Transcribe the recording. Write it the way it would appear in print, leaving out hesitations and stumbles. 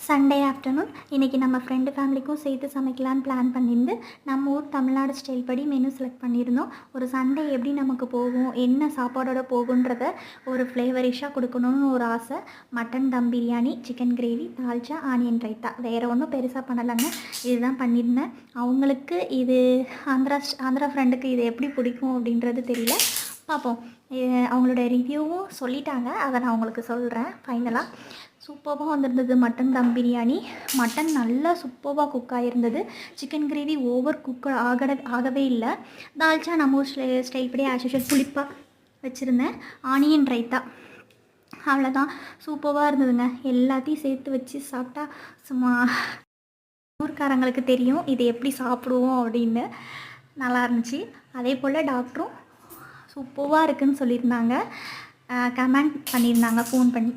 Sunday afternoon இன்றைக்கி நம்ம friend ஃபேமிலிக்கும் சேர்த்து சமைக்கலான்னு பிளான் பண்ணியிருந்து நம்ம ஊர் தமிழ்நாடு ஸ்டைல் படி மெனு செலக்ட் பண்ணியிருந்தோம். ஒரு சண்டே எப்படி நமக்கு போகும், என்ன சாப்பாடோட போகுன்றத ஒரு ஃப்ளேவரிஷாக கொடுக்கணும்னு ஒரு ஆசை. Mutton dum biryani, chicken gravy, dalcha, onion raita, வேறு ஒன்றும் பெருசாக பண்ணலைங்க. இதுதான் பண்ணியிருந்தேன். அவங்களுக்கு இது ஆந்திரா ஃப்ரெண்டுக்கு இது எப்படி பிடிக்கும் அப்படின்றது தெரியல, பார்ப்போம். அவங்களோட ரிவ்யூவும் சொல்லிட்டாங்க, அதை நான் உங்களுக்கு சொல்கிறேன். ஃபைனலாக சூப்பராக வந்திருந்தது மட்டன் தம் பிரியாணி. மட்டன் நல்லா சூப்பராக குக் ஆகிருந்தது. சிக்கன் கிரேவி ஓவர் குக் ஆகவே இல்லை. தால்ச்சா நம்ம ஊர் ஸ்டைல் படி ஆஸ் யூஷுவல் புளிப்பாக வச்சுருந்தேன். ஆனியன் ரைத்தா, அவ்வளோதான். சூப்பராக இருந்ததுங்க. எல்லாத்தையும் சேர்த்து வச்சு சாப்பிட்டா சும்மா ஊர்க்காரங்களுக்கு தெரியும் இது எப்படி சாப்பிடுவோம் அப்படின்னு. நல்லா இருந்துச்சு. அதே போல் டாக்டரும் சூப்பராக இருக்குதுன்னு சொல்லியிருந்தாங்க. கமெண்ட் பண்ணியிருந்தாங்க ஃபோன் பண்ணி.